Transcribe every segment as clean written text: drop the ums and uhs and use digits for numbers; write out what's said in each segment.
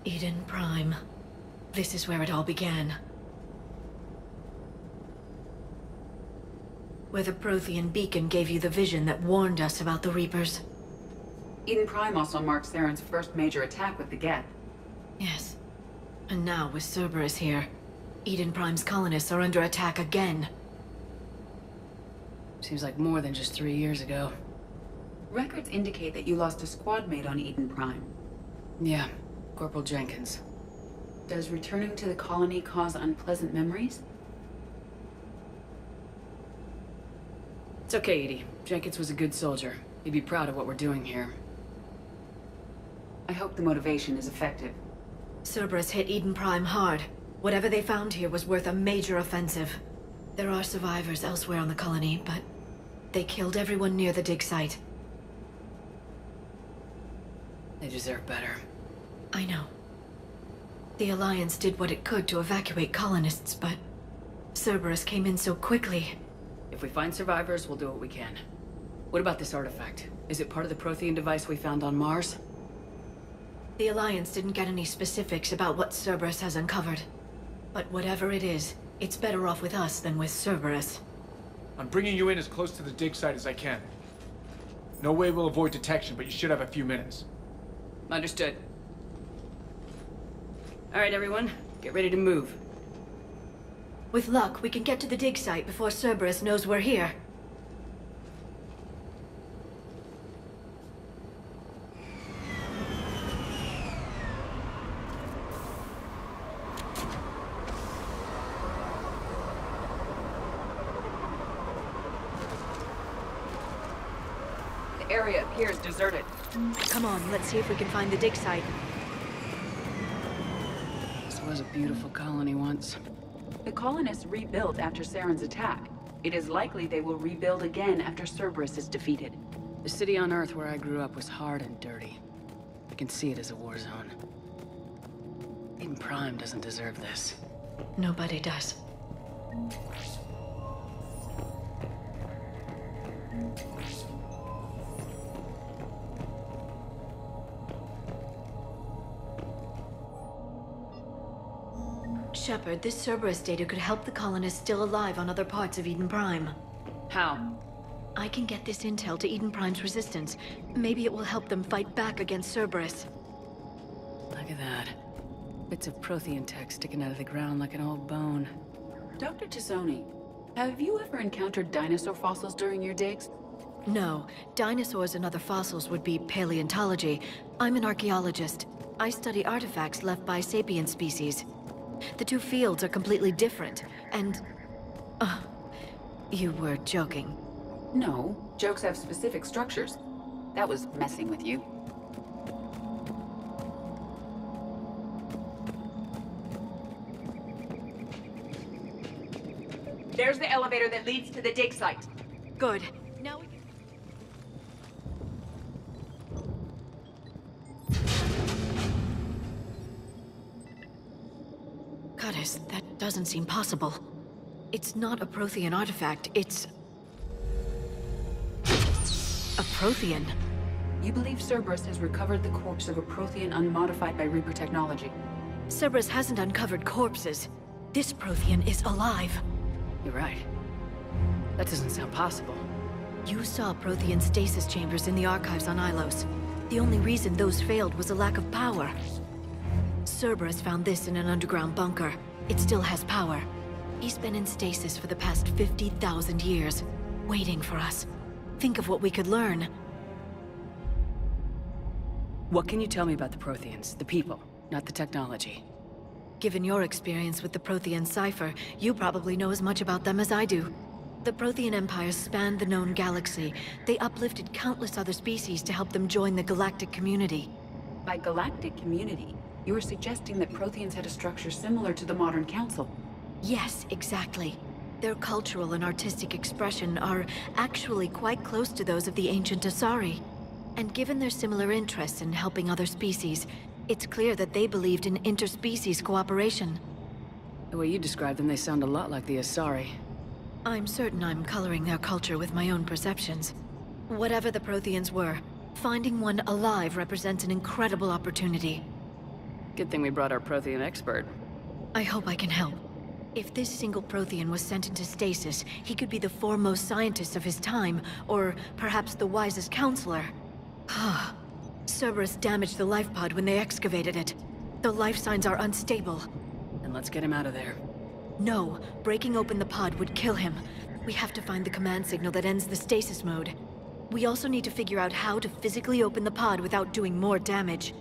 Eden Prime. This is where it all began. Where the Prothean beacon gave you the vision that warned us about the Reapers. Eden Prime also marks Saren's first major attack with the Geth. Yes. And now, with Cerberus here, Eden Prime's colonists are under attack again. Seems like more than just 3 years ago. Records indicate that you lost a squad mate on Eden Prime. Yeah, Corporal Jenkins. Does returning to the colony cause unpleasant memories? It's okay, Edie. Jenkins was a good soldier. He'd be proud of what we're doing here. I hope the motivation is effective. Cerberus hit Eden Prime hard. Whatever they found here was worth a major offensive. There are survivors elsewhere on the colony, but they killed everyone near the dig site. They deserve better. I know. The Alliance did what it could to evacuate colonists, but Cerberus came in so quickly. If we find survivors, we'll do what we can. What about this artifact? Is it part of the Prothean device we found on Mars? The Alliance didn't get any specifics about what Cerberus has uncovered. But whatever it is, it's better off with us than with Cerberus. I'm bringing you in as close to the dig site as I can. No way we'll avoid detection, but you should have a few minutes. Understood. All right, everyone. Get ready to move. With luck, we can get to the dig site before Cerberus knows we're here. The area appears deserted. Come on, let's see if we can find the dig site. This was a beautiful colony once. The colonists rebuilt after Saren's attack. It is likely they will rebuild again after Cerberus is defeated. The city on Earth where I grew up was hard and dirty. I can see it as a war zone. Eden Prime doesn't deserve this. Nobody does. Shepard, this Cerberus data could help the colonists still alive on other parts of Eden Prime. How? I can get this intel to Eden Prime's resistance. Maybe it will help them fight back against Cerberus. Look at that. Bits of Prothean tech sticking out of the ground like an old bone. Dr. Tassoni, have you ever encountered dinosaur fossils during your digs? No, dinosaurs and other fossils would be paleontology. I'm an archaeologist. I study artifacts left by sapient species. The two fields are completely different, and... you were joking. No, jokes have specific structures. That was messing with you. There's the elevator that leads to the dig site. Good. Now we can... Curtis, that doesn't seem possible. It's not a Prothean artifact, it's... a Prothean. You believe Cerberus has recovered the corpse of a Prothean unmodified by Reaper technology. Cerberus hasn't uncovered corpses. This Prothean is alive. You're right. That doesn't sound possible. You saw Prothean stasis chambers in the archives on Ilos. The only reason those failed was a lack of power. Cerberus found this in an underground bunker. It still has power. He's been in stasis for the past 50,000 years, waiting for us. Think of what we could learn. What can you tell me about the Protheans, the people, not the technology? Given your experience with the Prothean cipher, you probably know as much about them as I do. The Prothean Empire spanned the known galaxy. They uplifted countless other species to help them join the galactic community. By galactic community, you are suggesting that Protheans had a structure similar to the modern council. Yes, exactly. Their cultural and artistic expression are actually quite close to those of the ancient Asari. And given their similar interests in helping other species, it's clear that they believed in interspecies cooperation. The way you describe them, they sound a lot like the Asari. I'm certain I'm coloring their culture with my own perceptions. Whatever the Protheans were, finding one alive represents an incredible opportunity. Good thing we brought our Prothean expert. I hope I can help. If this single Prothean was sent into stasis, he could be the foremost scientist of his time, or perhaps the wisest counselor. Cerberus damaged the life pod when they excavated it. The life signs are unstable. Then let's get him out of there. No, breaking open the pod would kill him. We have to find the command signal that ends the stasis mode. We also need to figure out how to physically open the pod without doing more damage.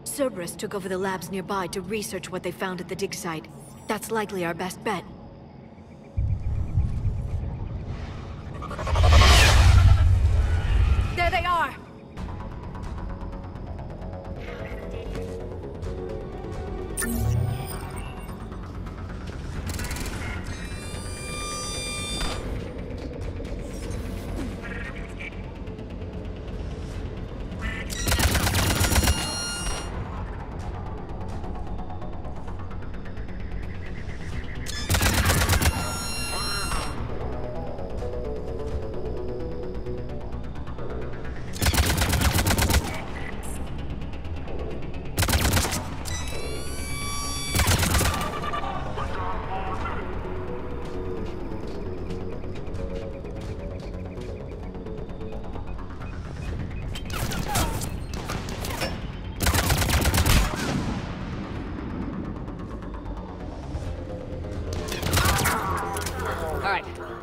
Cerberus took over the labs nearby to research what they found at the dig site. That's likely our best bet. There they are!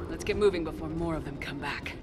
Let's get moving before more of them come back.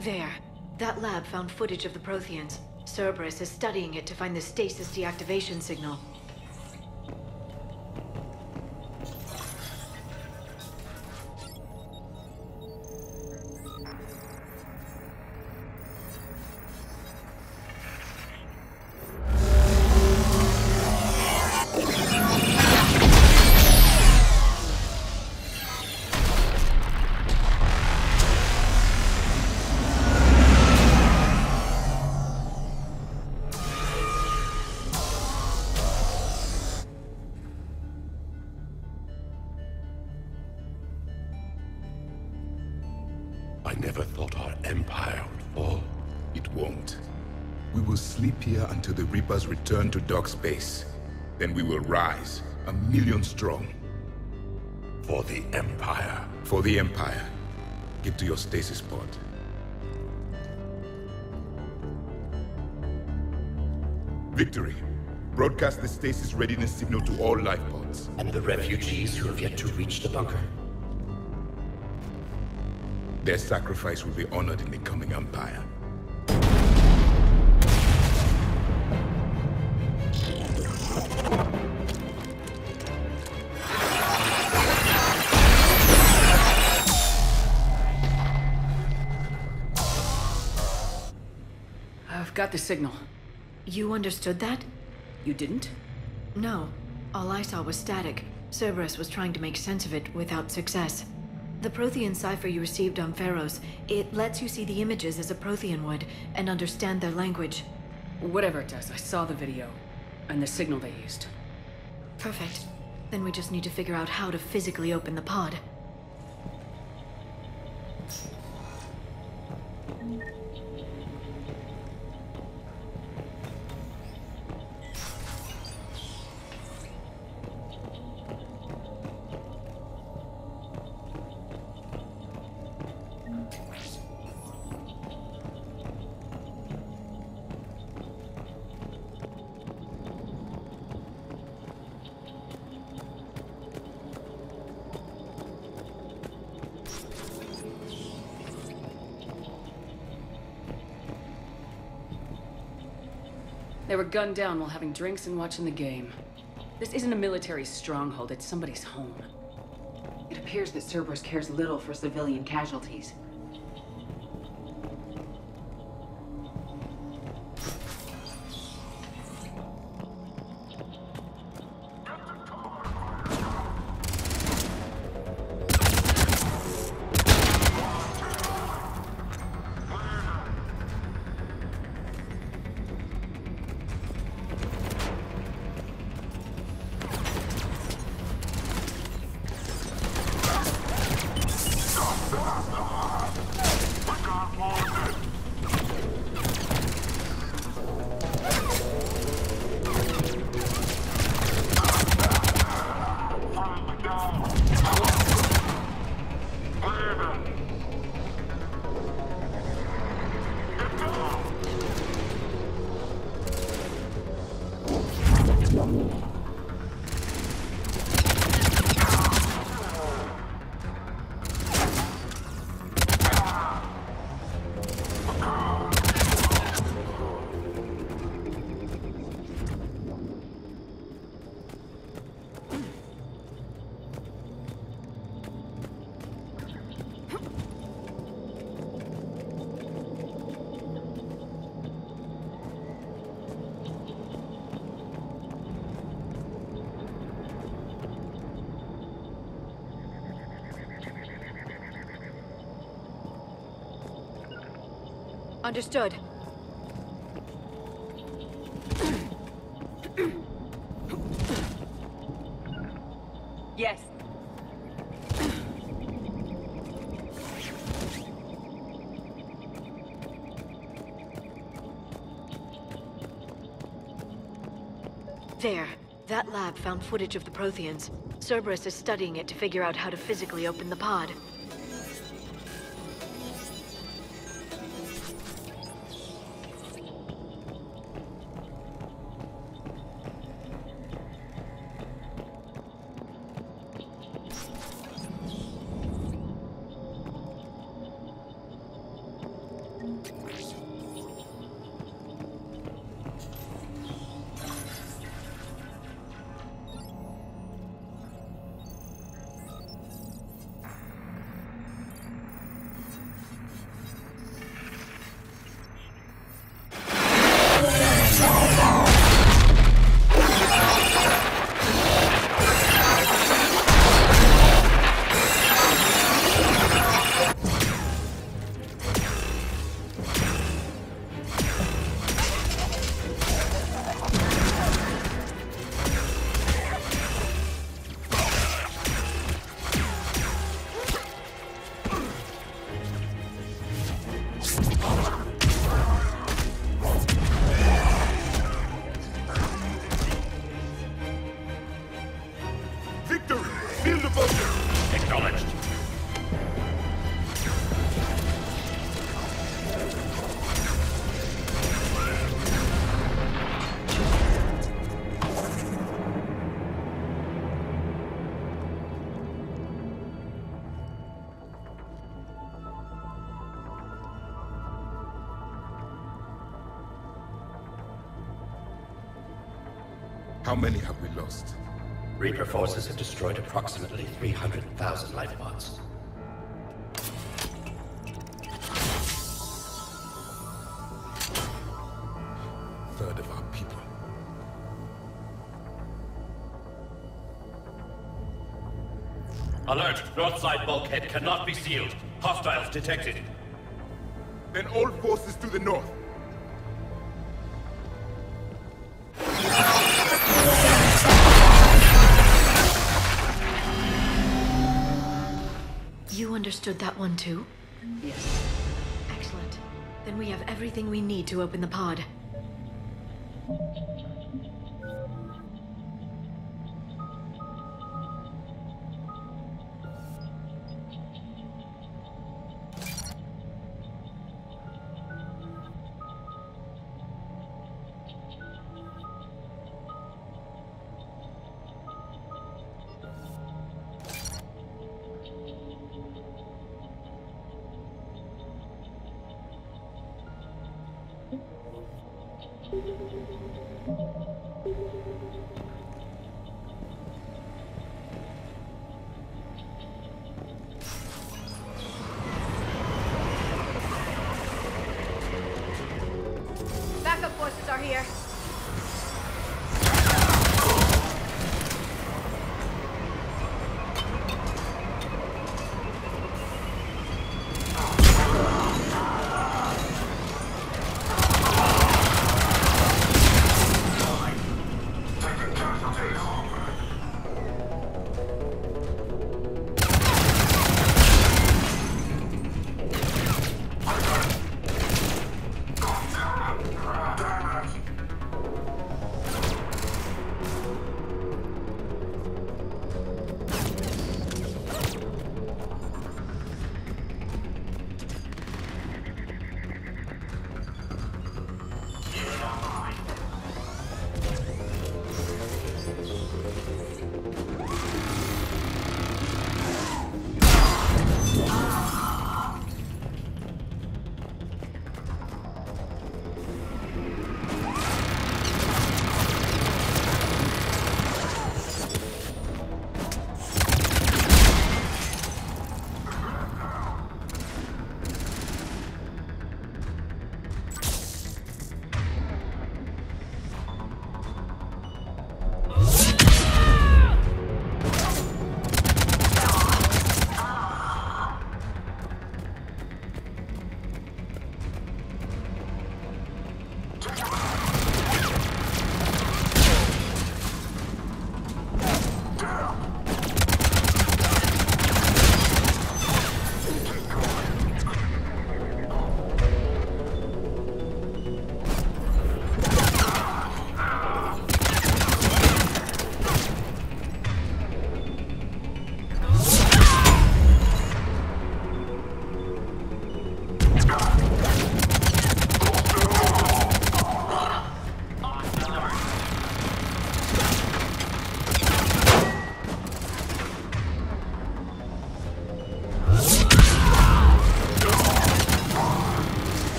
There. That lab found footage of the Protheans. Cerberus is studying it to find the stasis deactivation signal. I never thought our empire would fall. It won't. We will sleep here until the Reapers return to Dock Space. Then we will rise, 1,000,000 strong. For the Empire. For the Empire. Get to your stasis pod. Victory. Broadcast the stasis readiness signal to all life pods. And the refugees who have yet to reach the bunker. Their sacrifice will be honored in the coming Empire. I've got the signal. You understood that? You didn't? No. All I saw was static. Cerberus was trying to make sense of it without success. The Prothean cipher you received on Pharos, it lets you see the images as a Prothean would, and understand their language. Whatever it does, I saw the video, and the signal they used. Perfect. Then we just need to figure out how to physically open the pod. They were gunned down while having drinks and watching the game. This isn't a military stronghold, it's somebody's home. It appears that Cerberus cares little for civilian casualties. Understood. Yes. There. That lab found footage of the Protheans. Cerberus is studying it to figure out how to physically open the pod. Acknowledged. How many have we lost? Reaper forces have destroyed approximately 300,000 life pods. Third of our people. Alert! North side bulkhead cannot be sealed. Hostiles detected. Then all forces to the north. You understood that one too? Yes. Excellent. Then we have everything we need to open the pod. Backup forces are here.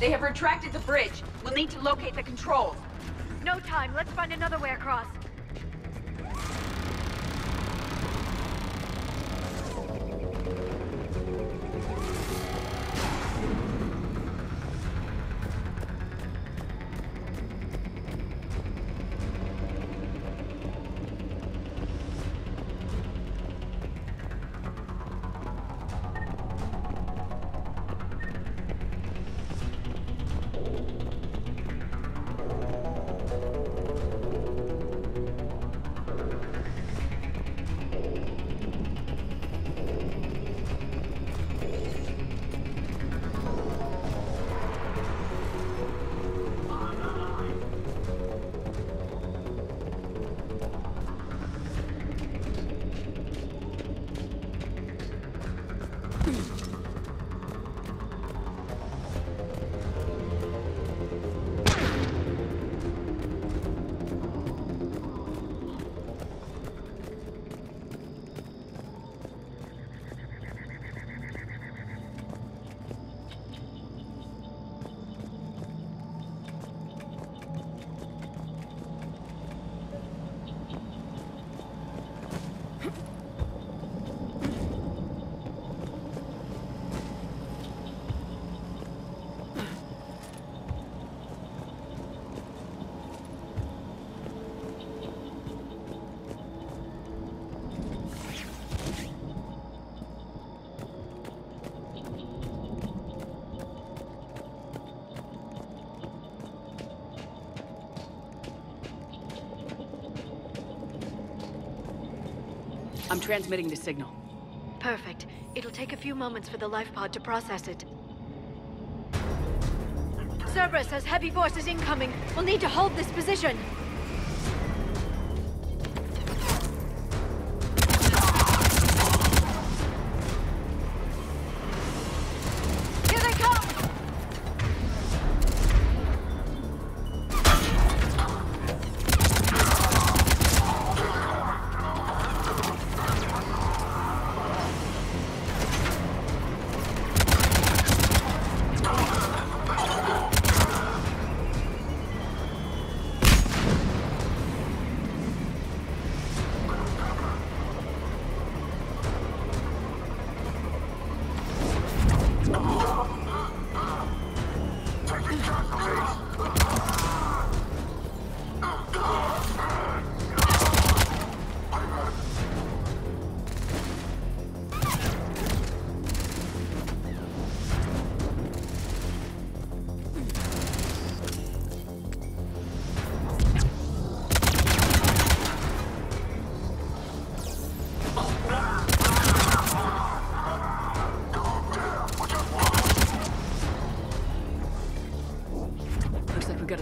They have retracted the bridge. We'll need to locate the controls. No time. Let's find another way across. I'm transmitting the signal. Perfect. It'll take a few moments for the life pod to process it. Cerberus has heavy forces incoming. We'll need to hold this position. Here they come!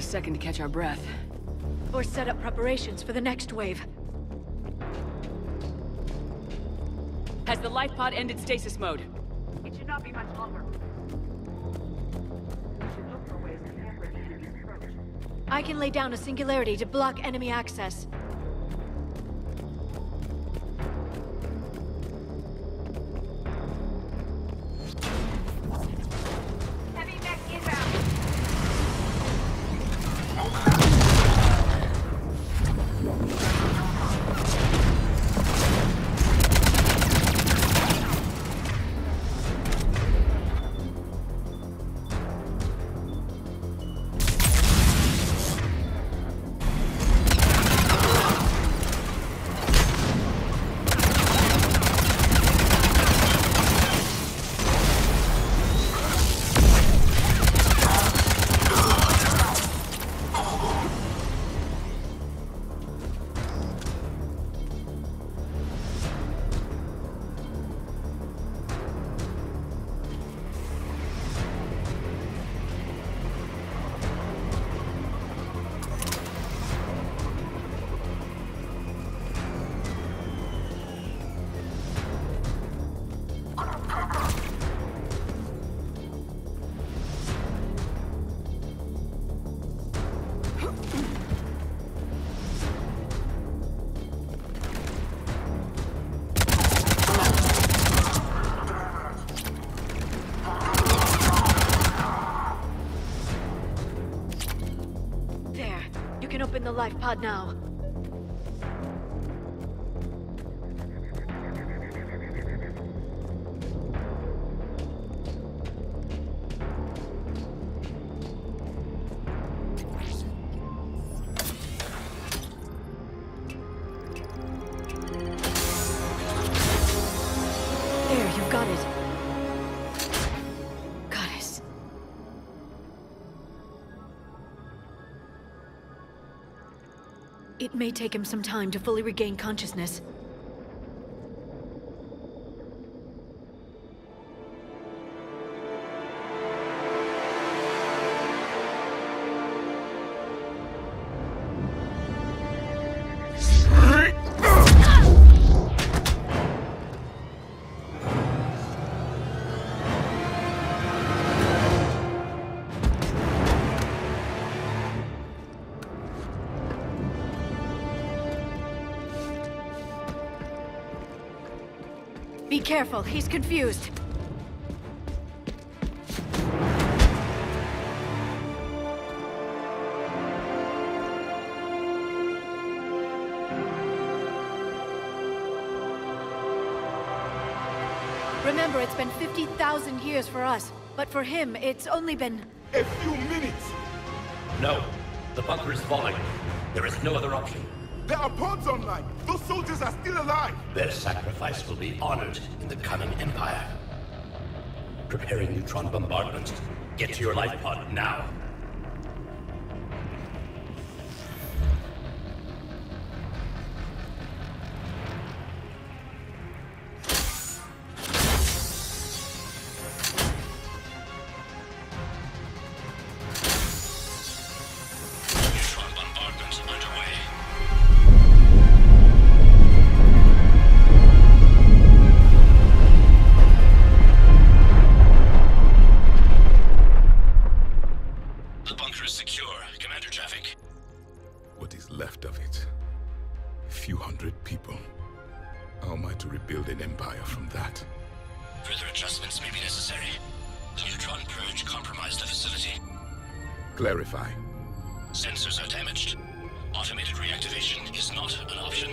second to catch our breath. Or set up preparations for the next wave. Has the life pod ended stasis mode? It should not be much longer. We should look for ways to hamper the enemy's approach. I can lay down a singularity to block enemy access. Heavy mech inbound. You can open the life pod now. There, you've got it. Goddess. It may take him some time to fully regain consciousness. Be careful, he's confused. Remember, it's been 50,000 years for us, but for him, it's only been... A few minutes! No. The bunker is falling. There is no other option. There are pods online! Those soldiers are still alive! Their sacrifice will be honored in the coming Empire. Preparing neutron bombardment. Get to your life pod now. Neutron bombardment underway. The bunker is secure, Commander Javik. What is left of it? A few hundred people. How am I to rebuild an empire from that? Further adjustments may be necessary. The neutron purge compromised the facility. Clarify. Sensors are damaged. Automated reactivation is not an option.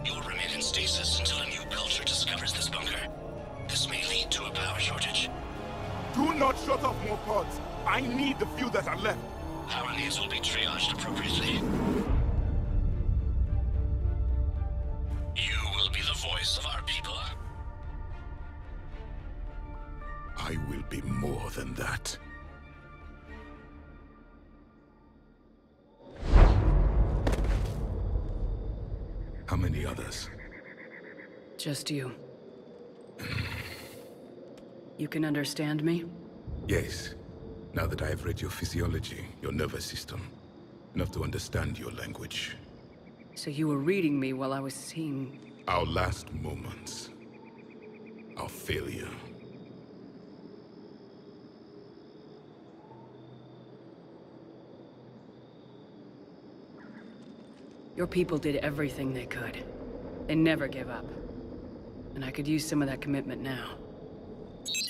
You'll remain in stasis until a new culture discovers this bunker. This may lead to a power shortage. Do not shut off more pods! I need the few that are left! Power needs will be triaged appropriately. You will be the voice of our people. I will be more than that. How many others? Just you. You can understand me? Yes. Now that I have read your physiology, your nervous system, enough to understand your language. So you were reading me while I was seeing... Our last moments. Our failure. Your people did everything they could. They never gave up. And I could use some of that commitment now.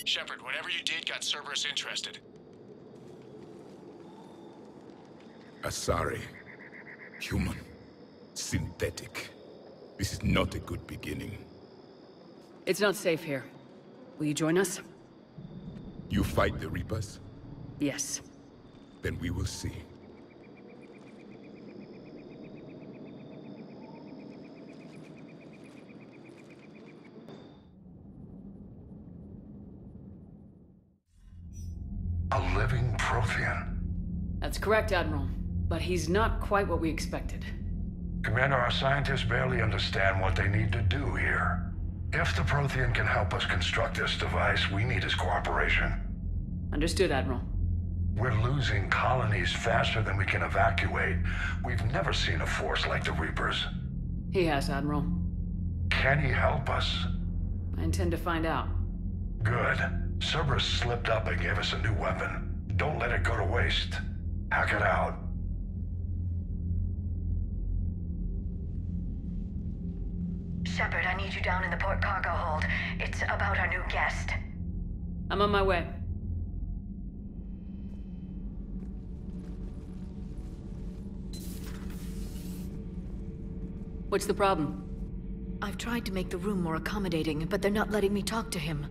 Shepard, whatever you did got Cerberus interested. Asari. Human. Synthetic. This is not a good beginning. It's not safe here. Will you join us? You fight the Reapers? Yes. Then we will see. A living Prothean. That's correct, Admiral. But he's not quite what we expected. Commander, our scientists barely understand what they need to do here. If the Prothean can help us construct this device, we need his cooperation. Understood, Admiral. We're losing colonies faster than we can evacuate. We've never seen a force like the Reapers. He has, Admiral. Can he help us? I intend to find out. Good. Cerberus slipped up and gave us a new weapon. Don't let it go to waste. Hack it out. Shepard, I need you down in the port cargo hold. It's about our new guest. I'm on my way. What's the problem? I've tried to make the room more accommodating, but they're not letting me talk to him.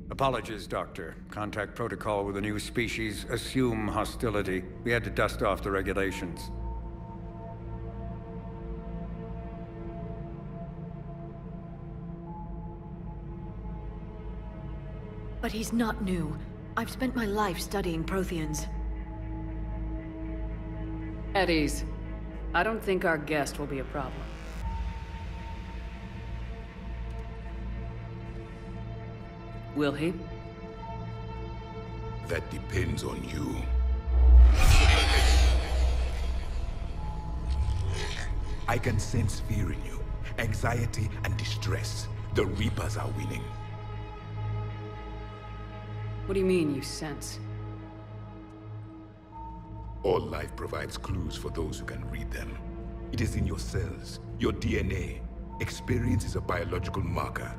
Apologies, Doctor. Contact protocol with a new species. Assume hostility. We had to dust off the regulations. But he's not new. I've spent my life studying Protheans. At ease. I don't think our guest will be a problem. Will he? That depends on you. I can sense fear in you. Anxiety and distress. The Reapers are winning. What do you mean, you sense? All life provides clues for those who can read them. It is in your cells, your DNA. Experience is a biological marker.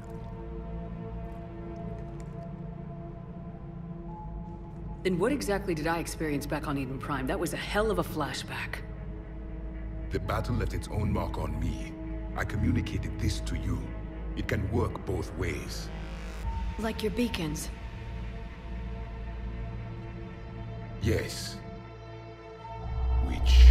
Then what exactly did I experience back on Eden Prime? That was a hell of a flashback. The battle left its own mark on me. I communicated this to you. It can work both ways. Like your beacons. Yes. Which...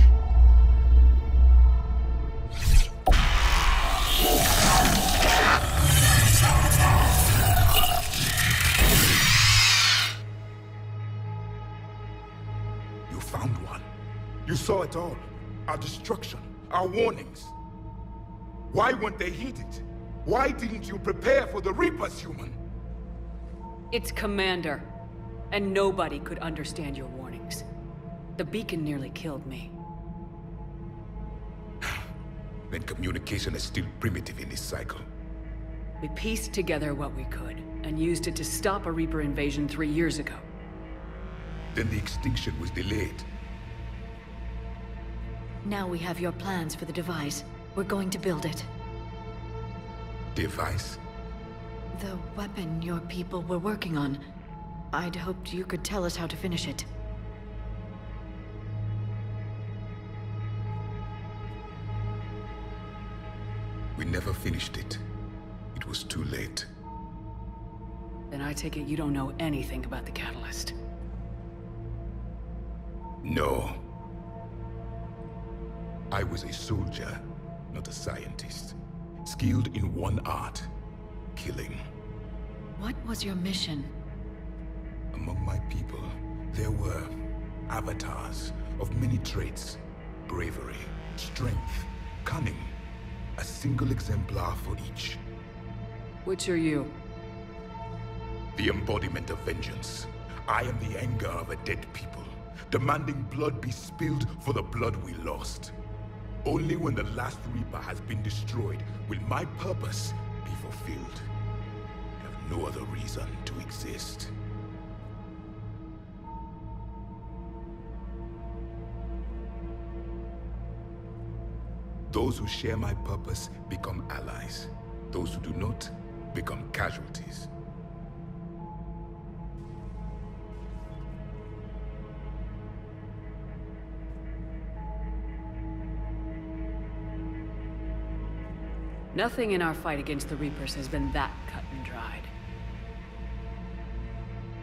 You found one. You saw it all. Our destruction. Our warnings. Why weren't they heeded? Why didn't you prepare for the Reapers, human? It's Commander. And nobody could understand your warnings. The beacon nearly killed me. Then communication is still primitive in this cycle. We pieced together what we could, and used it to stop a Reaper invasion 3 years ago. Then the extinction was delayed. Now we have your plans for the device. We're going to build it. Device? The weapon your people were working on. I'd hoped you could tell us how to finish it. We never finished it. It was too late. Then I take it you don't know anything about the catalyst. No. I was a soldier, not a scientist. Skilled in one art, killing. What was your mission? Among my people, there were avatars of many traits. Bravery, strength, cunning. A single exemplar for each. Which are you? The embodiment of vengeance. I am the anger of a dead people, demanding blood be spilled for the blood we lost. Only when the last Reaper has been destroyed will my purpose be fulfilled. I have no other reason to exist. Those who share my purpose become allies. Those who do not become casualties. Nothing in our fight against the Reapers has been that cut and dried.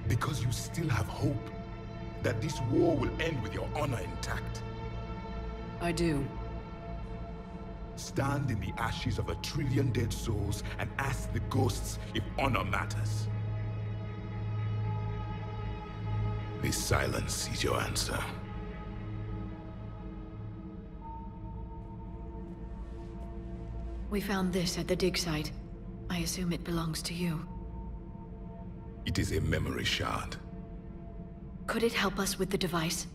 Because you still have hope that this war will end with your honor intact. I do. Stand in the ashes of 1 trillion dead souls and ask the ghosts if honor matters. This silence is your answer. We found this at the dig site. I assume it belongs to you. It is a memory shard. Could it help us with the device?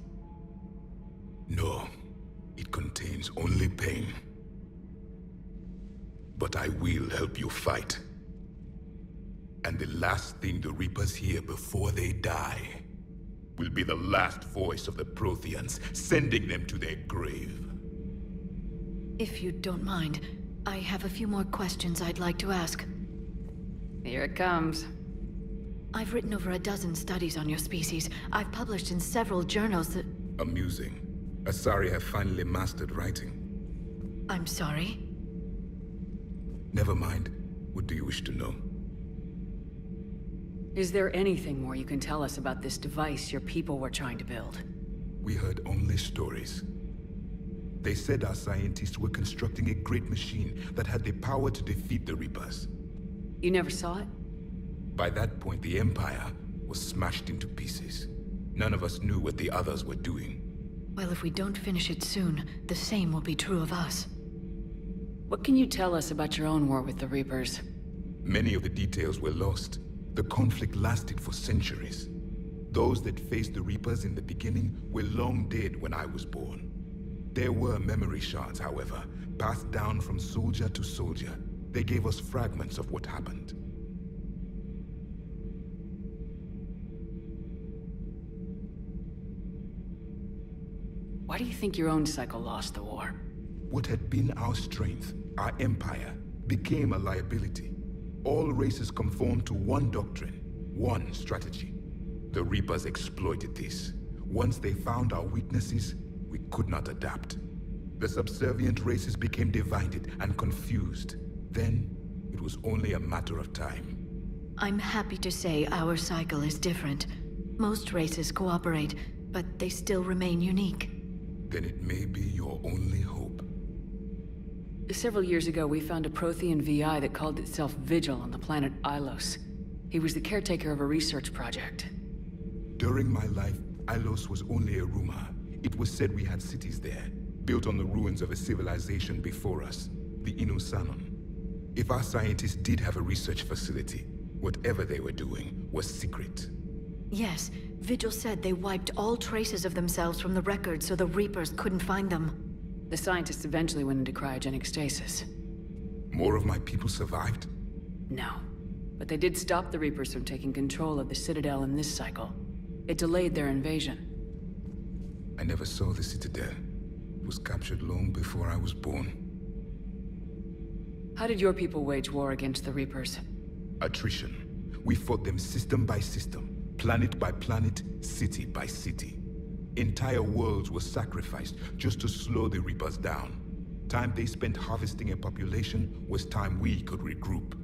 No, it contains only pain. But I will help you fight. And the last thing the Reapers hear before they die will be the last voice of the Protheans, sending them to their grave. If you don't mind, I have a few more questions I'd like to ask. Here it comes. I've written over a dozen studies on your species. I've published in several journals that... Amusing. Asari have finally mastered writing. I'm sorry? Never mind. What do you wish to know? Is there anything more you can tell us about this device your people were trying to build? We heard only stories. They said our scientists were constructing a great machine that had the power to defeat the Reapers. You never saw it? By that point, the Empire was smashed into pieces. None of us knew what the others were doing. Well, if we don't finish it soon, the same will be true of us. What can you tell us about your own war with the Reapers? Many of the details were lost. The conflict lasted for centuries. Those that faced the Reapers in the beginning were long dead when I was born. There were memory shards, however, passed down from soldier to soldier. They gave us fragments of what happened. Why do you think your own cycle lost the war? What had been our strength, our empire, became a liability. All races conformed to one doctrine, one strategy. The Reapers exploited this. Once they found our weaknesses, we could not adapt. The subservient races became divided and confused. Then, it was only a matter of time. I'm happy to say our cycle is different. Most races cooperate, but they still remain unique. Then it may be your only hope. Several years ago, we found a Prothean VI that called itself Vigil on the planet Ilos. He was the caretaker of a research project. During my life, Ilos was only a rumor. It was said we had cities there, built on the ruins of a civilization before us, the Inusanon. If our scientists did have a research facility, whatever they were doing was secret. Yes, Vigil said they wiped all traces of themselves from the records so the Reapers couldn't find them. The scientists eventually went into cryogenic stasis. More of my people survived? No. But they did stop the Reapers from taking control of the Citadel in this cycle. It delayed their invasion. I never saw the Citadel. It was captured long before I was born. How did your people wage war against the Reapers? Attrition. We fought them system by system, planet by planet, city by city. Entire worlds were sacrificed just to slow the Reapers down. Time they spent harvesting a population was time we could regroup.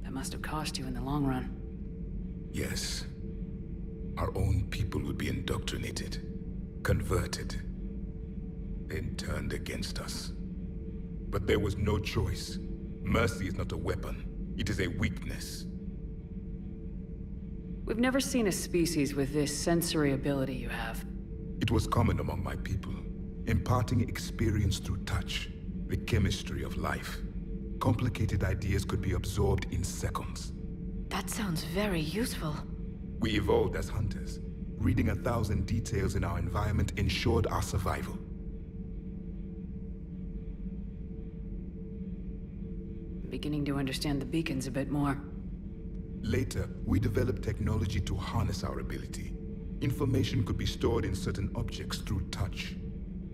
That must have cost you in the long run. Yes. Our own people would be indoctrinated, converted, then turned against us. But there was no choice. Mercy is not a weapon. It is a weakness. We've never seen a species with this sensory ability you have. It was common among my people, imparting experience through touch, the chemistry of life. Complicated ideas could be absorbed in seconds. That sounds very useful. We evolved as hunters. Reading 1,000 details in our environment ensured our survival. Beginning to understand the beacons a bit more. Later, we developed technology to harness our ability. Information could be stored in certain objects through touch.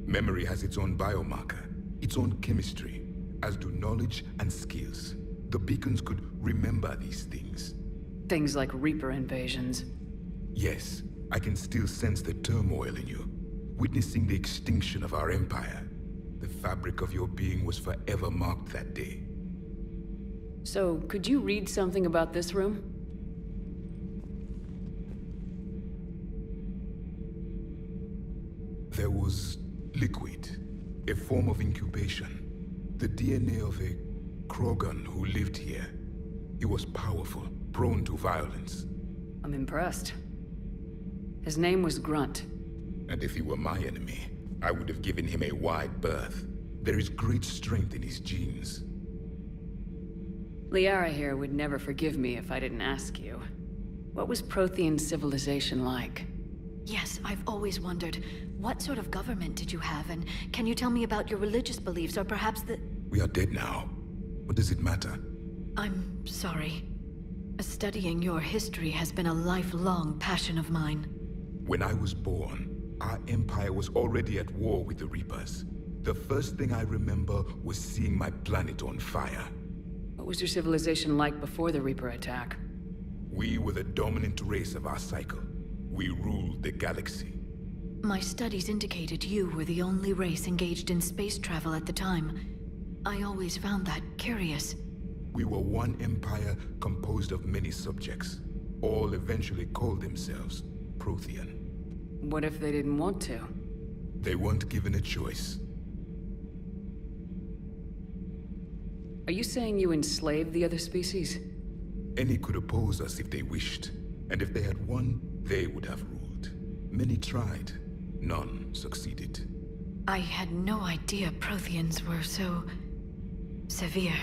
Memory has its own biomarker, its own chemistry, as do knowledge and skills. The beacons could remember these things. Things like Reaper invasions. Yes, I can still sense the turmoil in you, witnessing the extinction of our empire. The fabric of your being was forever marked that day. So, could you read something about this room? There was liquid, a form of incubation. The DNA of a Krogan who lived here. He was powerful, prone to violence. I'm impressed. His name was Grunt. And if he were my enemy, I would have given him a wide berth. There is great strength in his genes. Liara here would never forgive me if I didn't ask you. What was Prothean civilization like? Yes, I've always wondered, what sort of government did you have, and can you tell me about your religious beliefs, or perhaps the... We are dead now. What does it matter? I'm sorry. Studying your history has been a lifelong passion of mine. When I was born, our empire was already at war with the Reapers. The first thing I remember was seeing my planet on fire. What was your civilization like before the Reaper attack? We were the dominant race of our cycle. We ruled the galaxy. My studies indicated you were the only race engaged in space travel at the time. I always found that curious. We were one empire composed of many subjects. All eventually called themselves Prothean. What if they didn't want to? They weren't given a choice. Are you saying you enslaved the other species? Any could oppose us if they wished. And if they had won, they would have ruled. Many tried. None succeeded. I had no idea Protheans were so... severe.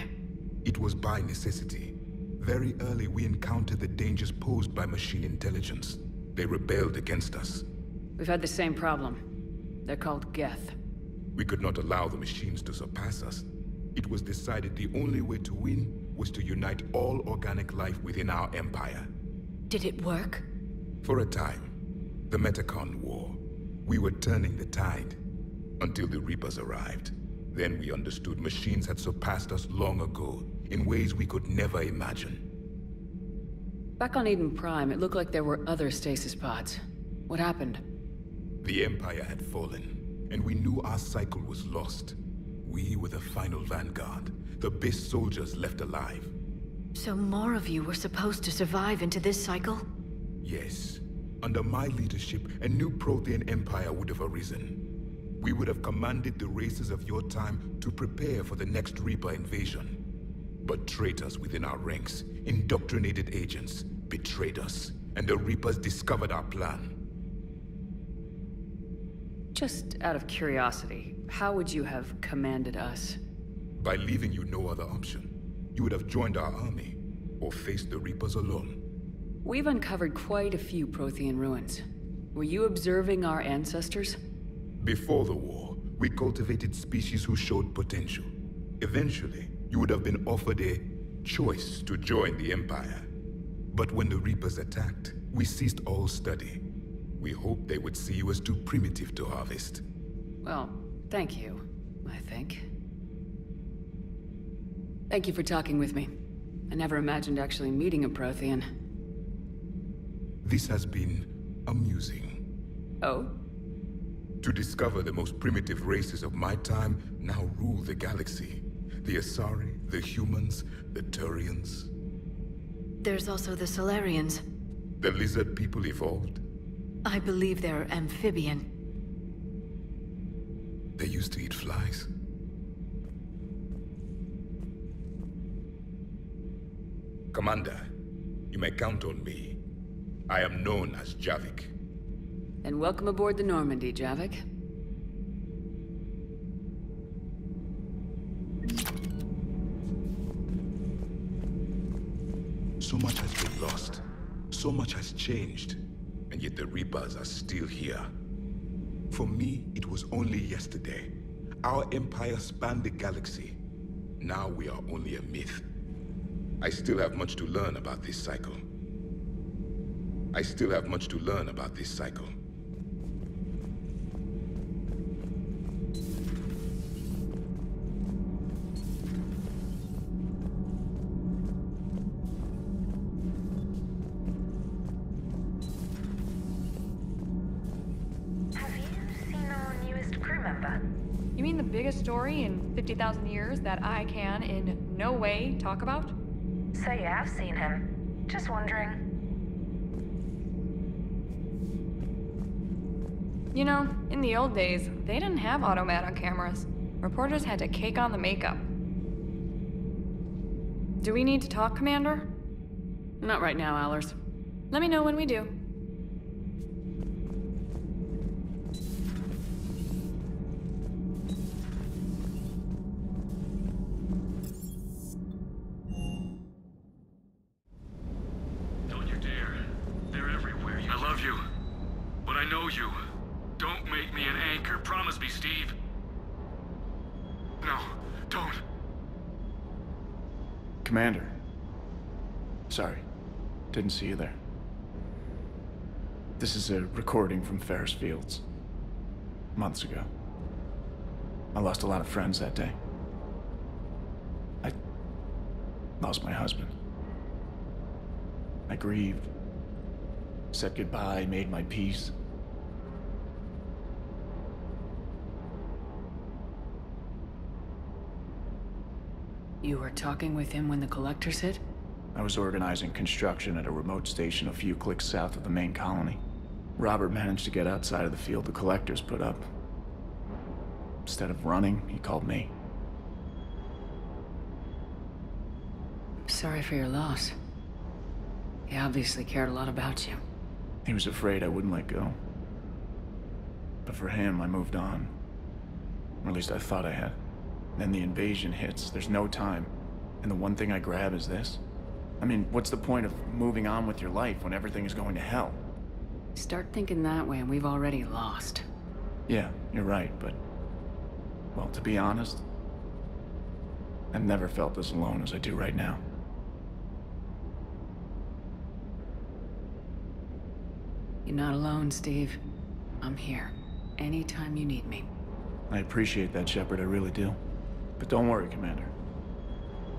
It was by necessity. Very early we encountered the dangers posed by machine intelligence. They rebelled against us. We've had the same problem. They're called Geth. We could not allow the machines to surpass us. It was decided the only way to win was to unite all organic life within our empire. Did it work? For a time. The Metacon War. We were turning the tide. Until the Reapers arrived. Then we understood machines had surpassed us long ago, in ways we could never imagine. Back on Eden Prime, it looked like there were other stasis pods. What happened? The Empire had fallen, and we knew our cycle was lost. We were the final vanguard, the best soldiers left alive. So more of you were supposed to survive into this cycle? Yes. Under my leadership, a new Prothean empire would have arisen. We would have commanded the races of your time to prepare for the next Reaper invasion. But traitors within our ranks, indoctrinated agents, betrayed us, and the Reapers discovered our plan. Just out of curiosity, how would you have commanded us? By leaving you no other option. You would have joined our army, or faced the Reapers alone. We've uncovered quite a few Prothean ruins. Were you observing our ancestors? Before the war, we cultivated species who showed potential. Eventually, you would have been offered a choice to join the Empire. But when the Reapers attacked, we ceased all study. We hoped they would see you as too primitive to harvest. Well, thank you, I think. Thank you for talking with me. I never imagined actually meeting a Prothean. This has been amusing. Oh? To discover the most primitive races of my time now rule the galaxy. The Asari, the humans, the Turians. There's also the Solarians. The lizard people evolved. I believe they're amphibian. They used to eat flies. Commander, you may count on me. I am known as Javik. And welcome aboard the Normandy, Javik. So much has been lost. So much has changed, and yet the Reapers are still here. For me, it was only yesterday. Our empire spanned the galaxy. Now we are only a myth. I still have much to learn about this cycle. You mean the biggest story in 50,000 years that I can in no way talk about? So you have seen him. Just wondering. You know, in the old days, they didn't have automat on cameras. Reporters had to cake on the makeup. Do we need to talk, Commander? Not right now, Allers. Let me know when we do. Don't you dare. They're everywhere. I love you. But I know you. Don't make me an anchor. Promise me, Steve. No, don't. Commander. Sorry. Didn't see you there. This is a recording from Ferris Fields. Months ago. I lost a lot of friends that day. I lost my husband. I grieved. Said goodbye, made my peace. You were talking with him when the Collectors hit? I was organizing construction at a remote station a few clicks south of the main colony. Robert managed to get outside of the field the Collectors put up. Instead of running, he called me. I'm sorry for your loss. He obviously cared a lot about you. He was afraid I wouldn't let go. But for him, I moved on. Or at least I thought I had. Then the invasion hits, there's no time. And the one thing I grab is this. I mean, what's the point of moving on with your life when everything is going to hell? Start thinking that way and we've already lost. Yeah, you're right, but... well, to be honest, I've never felt as alone as I do right now. You're not alone, Steve. I'm here. Anytime you need me. I appreciate that, Shepard, I really do. But don't worry, Commander.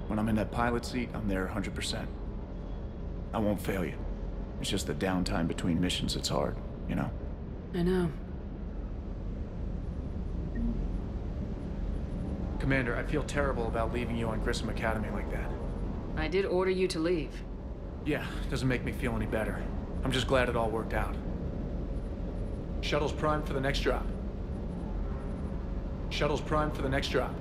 When I'm in that pilot seat, I'm there 100%. I won't fail you. It's just the downtime between missions that's hard, you know? I know. Commander, I feel terrible about leaving you on Grissom Academy like that. I did order you to leave. Yeah, doesn't make me feel any better. I'm just glad it all worked out. Shuttle's primed for the next drop. Shuttle's primed for the next drop.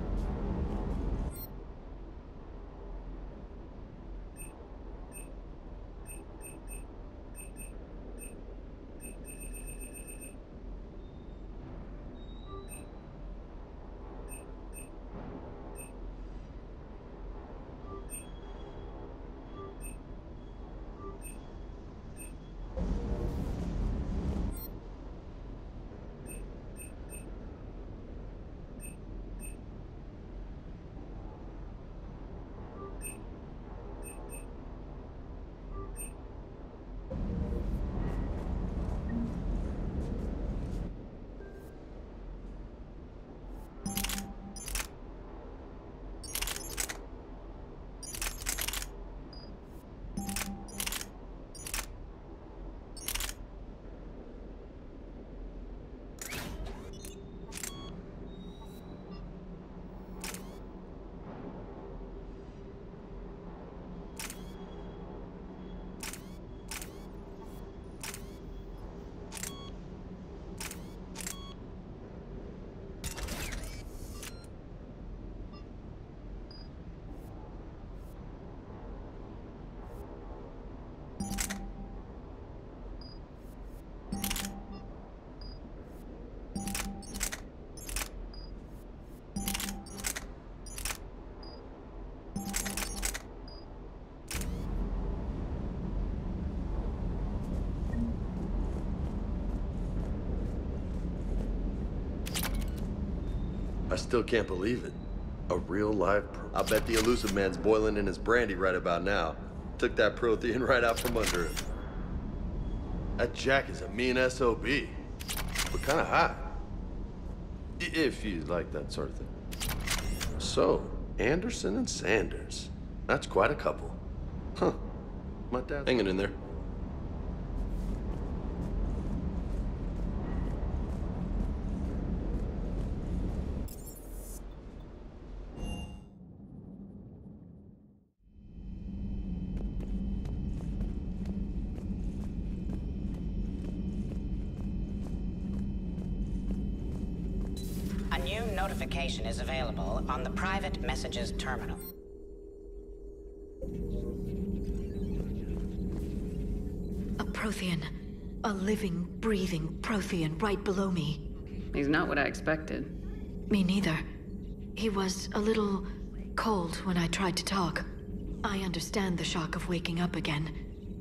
still can't believe it. A real live I bet the Elusive Man's boiling in his brandy right about now. Took that Prothean right out from under him. That Jack is a mean SOB, but kinda hot. If you like that sort of thing. So, Anderson and Sanders. That's quite a couple. Huh. My dad's hanging in there. A new notification is available on the private messages terminal. A Prothean. A living, breathing Prothean right below me. He's not what I expected. Me neither. He was a little cold when I tried to talk. I understand the shock of waking up again.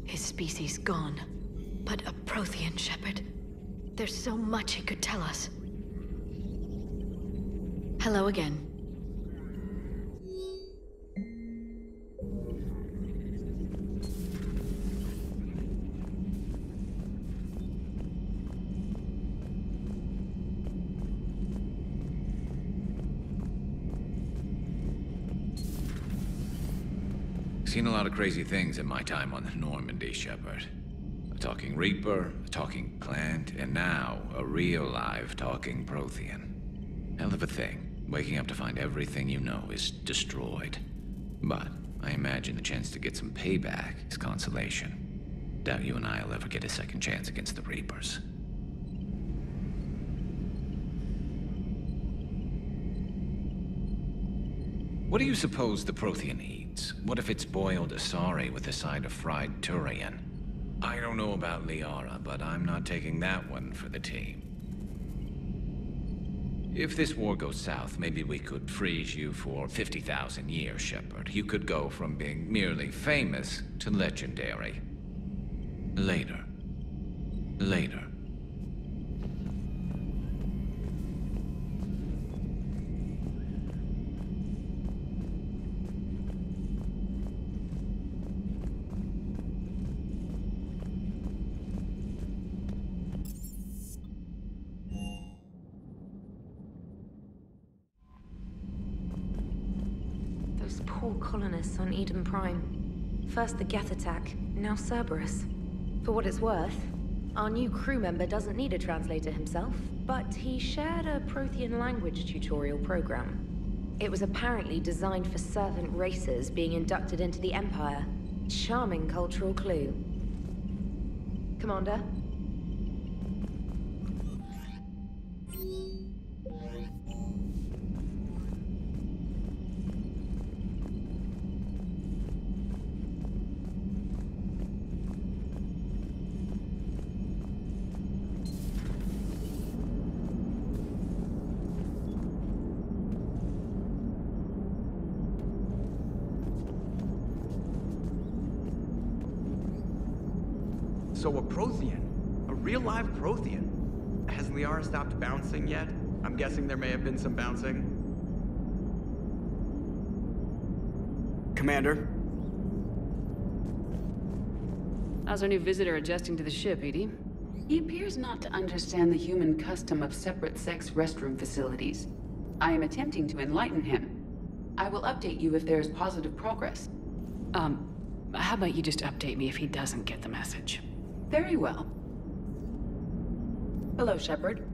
His species gone. But a Prothean, Shepard. There's so much he could tell us. Hello again. Seen a lot of crazy things in my time on the Normandy, Shepard. A talking Reaper, a talking plant, and now a real live talking Prothean. Hell of a thing. Waking up to find everything you know is destroyed. But I imagine the chance to get some payback is consolation. Doubt you and I'll ever get a second chance against the Reapers. What do you suppose the Prothean eats? What if it's boiled Asari with a side of fried Turian? I don't know about Liara, but I'm not taking that one for the team. If this war goes south, maybe we could freeze you for 50,000 years, Shepard. You could go from being merely famous to legendary. Later. Later. Poor colonists on Eden Prime. First the Geth attack, now Cerberus. For what it's worth, our new crew member doesn't need a translator himself, but he shared a Prothean language tutorial program. It was apparently designed for servant races being inducted into the Empire. Charming cultural clue. Commander? So a Prothean? A real live Prothean? Has Liara stopped bouncing yet? I'm guessing there may have been some bouncing. Commander? How's our new visitor adjusting to the ship, Edie? He appears not to understand the human custom of separate-sex restroom facilities. I am attempting to enlighten him. I will update you if there is positive progress. How about you just update me if he doesn't get the message? Very well. Hello, Shepard.